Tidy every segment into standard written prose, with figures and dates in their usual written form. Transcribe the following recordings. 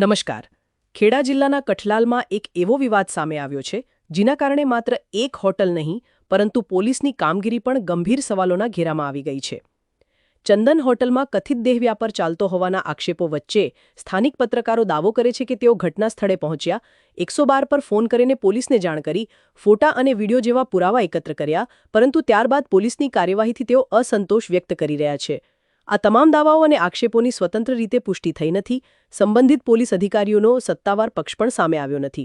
નમસ્કાર. ખેડા જિલ્લાના કઠલાલમાં એક એવો વિવાદ સામે આવ્યો છે જેના કારણે માત્ર એક હોટલ નહીં પરંતુ પોલીસની કામગીરી પણ ગંભીર સવાલોના ઘેરામાં આવી ગઈ છે. ચંદન હોટલમાં કથિત દેહ વ્યાપાર ચાલતો હોવાના આક્ષેપો વચ્ચે સ્થાનિક પત્રકારો દાવો કરે છે કે તેઓ ઘટના સ્થળે પહોંચ્યા, 112 પર ફોન કરીને પોલીસને જાણ કરી, ફોટા અને વિડીયો જેવા પુરાવા એકત્ર કર્યા, પરંતુ ત્યારબાદ પોલીસની કાર્યવાહીથી તેઓ અસંતોષ વ્યક્ત કરી રહ્યા છે. આ તમામ દાવાઓ અને આક્ષેપોની સ્વતંત્ર રીતે પુષ્ટિ થઈ નથી. સંબંધિત પોલીસ અધિકારીઓનો સત્તાવાર પક્ષ પણ સામે આવ્યો નથી.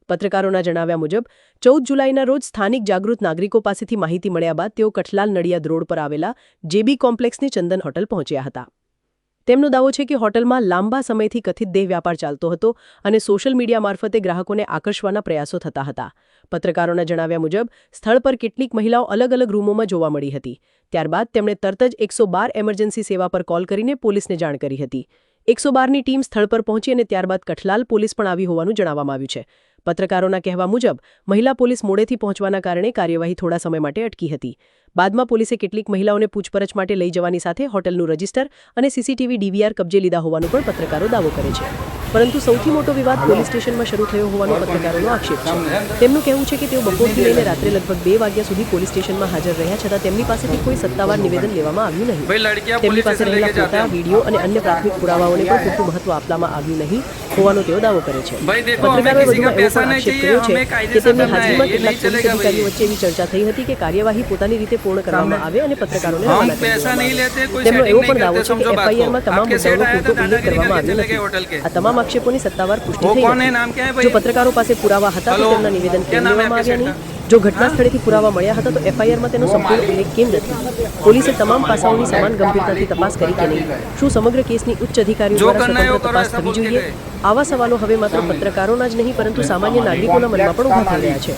પત્રકારોના જણાવ્યા મુજબ 14 જુલાઈના રોજ સ્થાનિક જાગૃત નાગરિકો પાસેથી માહિતી મળ્યા બાદ તેઓ કઠલાલ નડિયાદ રોડ પર આવેલા જેબી કોમ્પ્લેક્સની ચંદન હોટલ પહોંચ્યા હતા. તેમનો દાવો છે કે હોટલમાં લાંબા સમયથી કથિત દેહ વ્યાપાર ચાલતો હતો અને સોશિયલ મીડિયા મારફતે ગ્રાહકોને આકર્ષવાના પ્રયાસો થતા હતા. પત્રકારોના જણાવ્યા મુજબ સ્થળ પર કેટલીક મહિલાઓ અલગ અલગ રૂમોમાં જોવા મળી હતી. ત્યારબાદ તેમણે તરત જ 112 એમરજન્સી સેવા પર કોલ કરીને પોલીસને જાણ કરી હતી. 112ની ટીમ સ્થળ પર પહોંચી અને ત્યારબાદ કઠલાલ પોલીસ પણ આવી હોવાનું જણાવવામાં આવ્યું છે. પત્રકારોના કહેવા મુજબ મહિલા પોલીસ મોડેથી પહોંચવાના કારણે કાર્યવાહી થોડા સમય માટે અટકી હતી. બાદમાં પોલીસે કેટલીક મહિલાઓને પૂછપરછ માટે લઈ જવાની સાથે હોટલનું રજિસ્ટર અને સીસીટીવી ડીવીઆર કબજે લીધા હોવાનું પણ પત્રકારો દાવો કરે છે. પરંતુ સૌથી મોટો વિવાદ પોલીસ સ્ટેશનમાં શરૂ થયો હોવાનો પત્રકારોનો આક્ષેપ છે. તેમનું કહેવું છે કે તેઓ બપોરથી લઈને રાત્રે લગભગ 2 વાગ્યા સુધી પોલીસ સ્ટેશનમાં હાજર રહ્યા છતાં તેમની પાસેથી કોઈ સત્તાવાર નિવેદન લેવામાં આવ્યું નહીં. તેમની પાસે રહેલા ફોટા, વિડીયો અને અન્ય પ્રાથમિક પુરાવાઓને પણ પૂરતું મહત્વ આપવામાં આવ્યું નહીં હોવાનો તેઓ દાવો કરે છે. પત્રકારોએ વધુમાં એવો પણ આક્ષેપ કર્યો છે કે તેમની હાજરીમાં કેટલાક પોલીસ અધિકારીઓ વચ્ચે એવી ચર્ચા થઈ હતી કે કાર્યવાહી પોતાની રીતે પૂર્ણ કરવામાં આવે અને પત્રકારોને રવાના કરવામાં. તેમનો એવો પણ દાવો છે કે એફઆઈઆરમાં તમામ મુદ્દાઓનો પૂરતો ઉલ્લેખ કરવામાં આવ્યો નથી. આ તમામ આક્ષેપોની સત્તાવાર પુષ્ટિ થઈ નથી. જો પત્રકારો પાસે પુરાવા હતા તો તેમના નિવેદન કેમ લેવામાં આવ્યા નહીં? જો ઘટના સ્થળેથી પુરાવા મળ્યા હતા તો એફઆઈઆરમાં તેનો સંપૂર્ણ ઉલ્લેખ કેમ નથી? પોલીસે તમામ પાસાઓની સમાન ગંભીરતાથી તપાસ કરી કે નહીં? શું સમગ્ર કેસની ઉચ્ચ અધિકારીઓ દ્વારા સ્વતંત્ર તપાસ થવી જોઈએ? આવા સવાલો હવે માત્ર પત્રકારોના જ નહીં પરંતુ સામાન્ય નાગરિકોના મનમાં પણ ઉભા થઈ રહ્યા છે.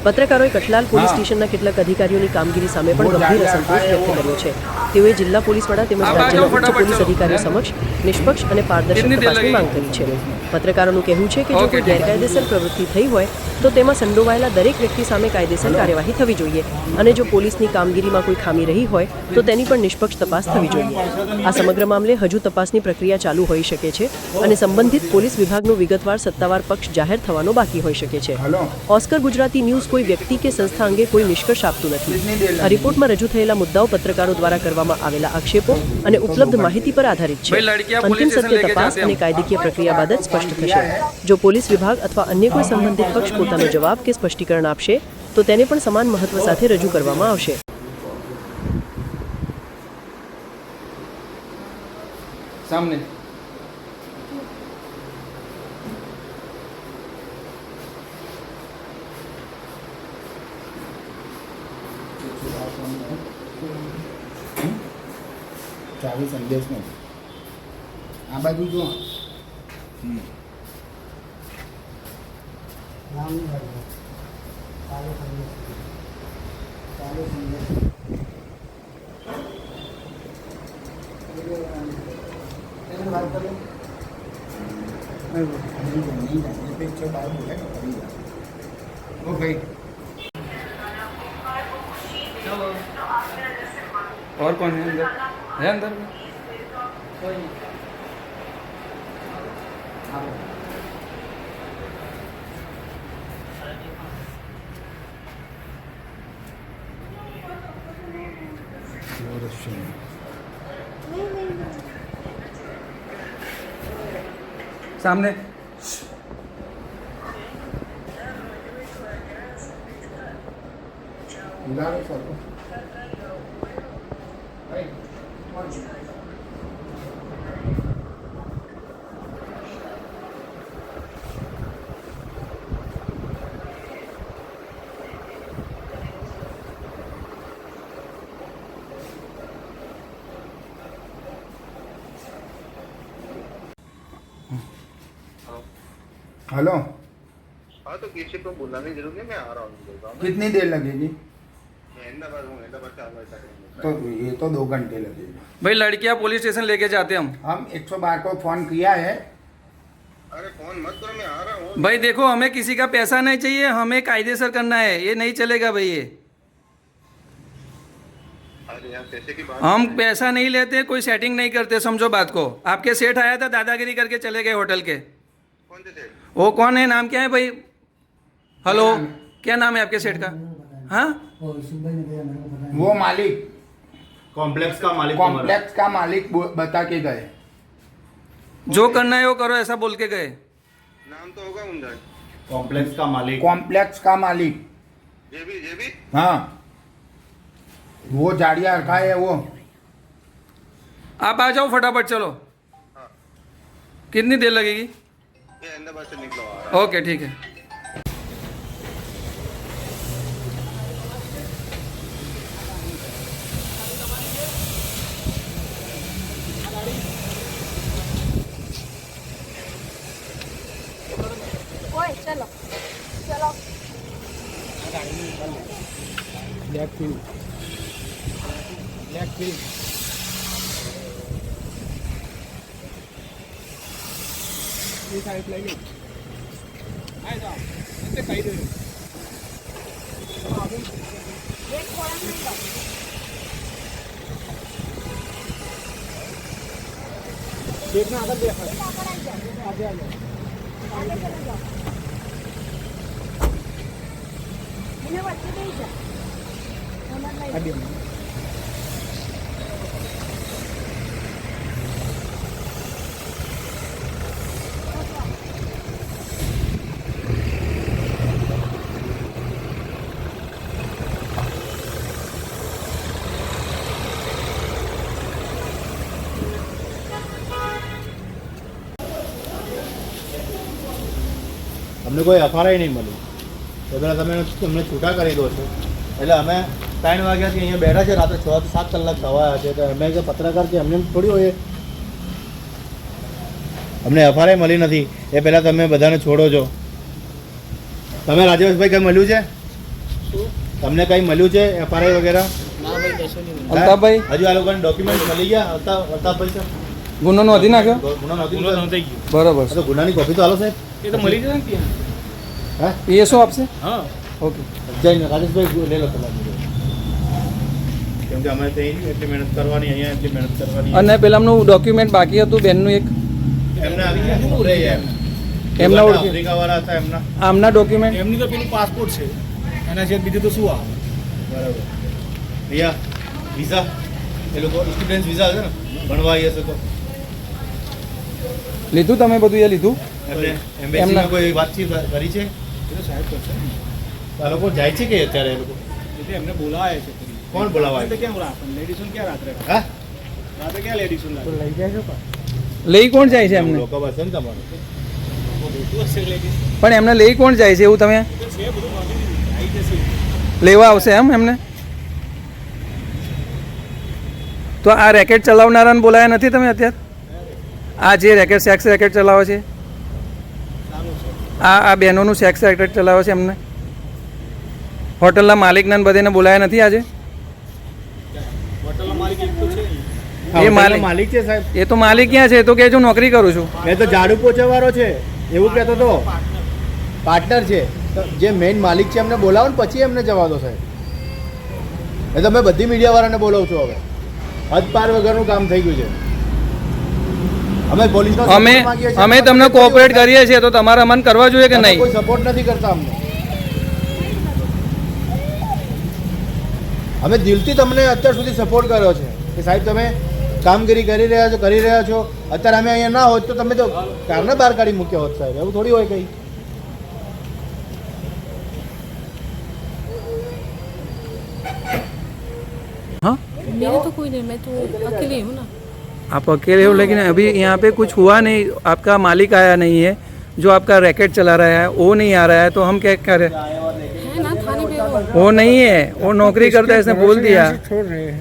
પત્રકારોએ કઠલાલ પોલીસ સ્ટેશનના કેટલાક અધિકારીઓની કામગીરી સામે પણ ગંભીર અસંતોષ વ્યક્ત કર્યો છે. તેઓએ જિલ્લા પોલીસ વડા તેમજ રાજ્યના ઉચ્ચ પોલીસ અધિકારીઓ સમક્ષ નિષ્પક્ષ અને પારદર્શક તપાસની માંગ કરી છે. પત્રકારોનું કહેવું છે કે જો કોઈ ગેરકાયદેસર પ્રવૃત્તિ થઈ હોય તો તેમાં સંડોવાયેલા દરેક વ્યક્તિ સામે કાયદેસર કાર્યવાહી થવી જોઈએ અને જો પોલીસની કામગીરીમાં કોઈ ખામી રહી હોય તો તેની પણ નિષ્પક્ષ તપાસ થવી જોઈએ. આ સમગ્ર મામલે હજુ તપાસની પ્રક્રિયા ચાલુ હોઈ શકે છે અને સંબંધિત પોલીસ વિભાગનો વિગતવાર સત્તાવાર પક્ષ જાહેર થવાનો બાકી હોઈ શકે છે. ઓસ્કર ગુજરાતી ન્યૂઝ કોઈ વ્યક્તિ કે સંસ્થા અંગે કોઈ નિષ્કર્ષ આપતું નથી. આ રિપોર્ટમાં રજૂ થયેલા મુદ્દાઓ પત્રકારો દ્વારા કરવામાં આવેલા આક્ષેપો અને ઉપલબ્ધ માહિતી પર આધારિત છે. અંતિમ સત્ય તપાસ અને કાયદેકીય પ્રક્રિયા બાદ જ સ્પષ્ટ થશે. જો પોલીસ વિભાગ અથવા અન્ય કોઈ સંબંધિત પક્ષ પોતાનો જવાબ કે સ્પષ્ટીકરણ આપશે તો તેને પણ સમાન મહત્વ સાથે રજૂ કરવામાં આવશે. सामने चावी संदेश में आ बाजू जो और कौन है अंदर कोई नहीं. सामने हेलो. हाँ तो किसी को बुलाने की जरूरत नहीं, मैं आ रहा हूँ. कितनी देर लगेगी? मैं अहमदाबाद हूँ, अहमदाबाद से आऊँगा ऐसा करेंगे. तो ये तो 2 घंटे लगेगा. भाई लड़कियां पुलिस स्टेशन लेके जाते हम 112 को फोन किया है. अरे फोन मत करो, मैं आ रहा हूँ. भाई देखो हमें किसी का पैसा नहीं चाहिए, हमें कायदेसर करना है, ये नहीं चलेगा भाई. ये अरे यार पैसे की बात हम पैसा नहीं लेते, कोई सेटिंग नहीं करते, समझो बात को. आपके सेठ आया था दादागिरी करके चले गए होटल के. कौन से सेठ? वो कौन है, नाम क्या है भाई? हेलो, क्या नाम है आपके सेठ का? हाँ, वो मालिक, कॉम्प्लेक्स का मालिक कॉम्प्लेक्स का मालिक बता के गए। जो करना है वो करो, ऐसा बोल के गए। नाम तो होगा उनका। कॉम्प्लेक्स का मालिक कॉम्प्लेक्स का मालिक, जेबी हाँ, वो जाड़िया रखा है वो। आप आ जाओ फटाफट, चलो। हाँ। कितनी देर लगेगी? ये अहमदाबाद से निकलो आ रहा है। ओके, ठीक है। चलो चलो ब्लैक फिल्म, ब्लैक फिल्म। ये साइड लाइन आहे का? ते काही दे। एक थोड़ा नहीं लो देखना आगे देखा। आगे आ जाओ आगे चले जाओ मैंने बच्चे नहीं जा हमारा अभी અમને કોઈ એફઆરઆઈ નહીં મળી તો પેલા તમે અમને છૂટા કરી દો છો એટલે અમે 3 વાગ્યાથી અહીંયા બેઠા છે, રાત્રે 6 થી 7 કલાક થવાયા છે, તો અમે કે પત્રકાર છે અમને થોડી હોય અમને એફઆરઆઈ મળી નથી એ પહેલાં તમે બધાને છોડો છો. તમે રાજેશભાઈ કંઈ મળ્યું છે? તમને કંઈ મળ્યું છે એફઆરઆઈ વગેરે? અલ્તાફભાઈ, હજુ આ લોકોને ડોક્યુમેન્ટ મળી ગયા? અલ્તાફભાઈ છે ગુનો નોંધી નાખ્યો? ગુનો નોંધાઈ ગયો. બરોબર. તો ગુનાની કોપી તો હાલો સાહેબ. એ તો મળી જશે ને ત્યાં. હા, એ શું આપશે? હા, ઓકે. જઈને રાજેશભાઈ લઈ લો પેલા. કેમ કે અમે ત્યાં એટલી મહેનત કરવાની, અહીંયા એટલી મહેનત કરવાની. અને પેલાનું ડોક્યુમેન્ટ બાકી હતું બેનનું એક, એમને આવી ગયા શું રહે એમ? એમના ઓળખે આફ્રિકાવાળા હતા એમના. આમના ડોક્યુમેન્ટ એમની તો પેલું પાસપોર્ટ છે, એના સિવાય બીજું તો શું આવે? બરાબર. ભૈયા વિઝા, એ લોકો સ્ટુડન્ટ વિઝા છે ને, ભણવા આવી હશે તો લીધું તમે બધું? એ લીધું? એમને એમ્બેસીમાં કોઈ વાતચીત કરી છે? એ તો સાહેબ કરશે ને. આ લોકો જાય છે કે અત્યારે એ લોકો એટલે એમને બોલાવે છે ફરી. કોણ બોલાવાય? તો ક્યાં બોલાવે? લેડીઝોને ક્યાં રાત્રે હા, રાત્રે ક્યાં લેડીઝોને લાગે? લઈ જાય છે લઈ કોણ જાય છે એમને? લોકો બસ ને તમારું પણ હશે લેડીઝ પણ એમને લઈ કોણ જાય છે એવું તમે તો છે બધું નોંધી દીધું આવી જશે. લેવા આવશે એમ એમને? તો આ રેકેટ ચલાવનારાને બોલાયા નથી તમે અત્યારે? આ જે રેકેટ સેક્સ રેકેટ ચલાવે છે, સારું છે. આ બહેનોનું સેક્સ રેકેટ ચલાવે છે એમને? હોટલના માલિકને ને બધાને બોલાયા નથી આજે? હોટલનો માલિક એક તો છે નહીં. એ માલિક માલિક છે સાહેબ. એ તો માલિક ક્યાં છે? એ તો કે જો નોકરી કરું છું. એ તો ઝાડુ પોછાવાળો છે એવું કહેતો તો. પાર્ટનર છે તો જે મેઇન માલિક છે એમને બોલાવો ને પછી એમને જવા દો સાહેબ. એ તમે બધી મીડિયાવાળાને બોલાવો છો હવે. હદ પાર વગરનું કામ થઈ ગયું છે. અમે પોલીસનો અમે અમે તમને કોઓપરેટ કરીએ છીએ તો તમારે અમને કરવા જોઈએ કે નહીં? કોઈ સપોર્ટ નથી કરતા અમને. અમે દિલથી તમને અત્યાર સુધી સપોર્ટ કર્યો છે કે સાહેબ તમે કામગીરી કરી રહ્યા છો. અત્યારે અમે અહીંયા ના હોત તો તમે તો કારને બહાર કાઢી મૂક્યા હોત સાહેબ. એવું થોડી હોય કંઈ. हाँ, मेरे तो कोई नहीं, मैं तो अकेले हूँ ना। आप अकेले हो, लेकिन अभी यहाँ पे कुछ हुआ नहीं, आपका मालिक आया नहीं है, जो आपका रैकेट चला रहा है वो नहीं आ रहा है, तो हम क्या करें? है ना थाने पे वो नहीं है, वो नौकरी करता है, इसने बोल दिया. छोड़ रहे हैं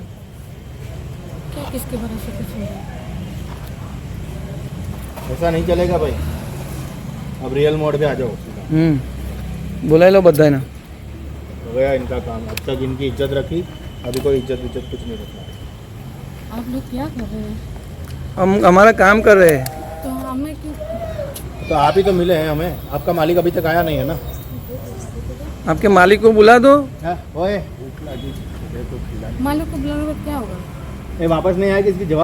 क्या किसके भरोसे पे छोड़ रहे हैं? ऐसा नहीं चलेगा भाई. अब रियल मोड पे आ जाओ. बोला लो बधाई ना. हो गया इनका काम. अब तक इनकी इज्जत रखी, अभी कोई इज्जत कुछ नहीं रखना. आप लोग क्या कर रहे हैं? हम हमारा काम कर रहे हैं. तो हमें क्यों? तो आप ही तो मिले हैं हमें. आपका मालिक अभी तक आया नहीं है ना. आपके मालिक को बुला दो. ओए मालिक को बुलाने पर क्या होगा? ये वापस नहीं आएगी, इसकी जवाब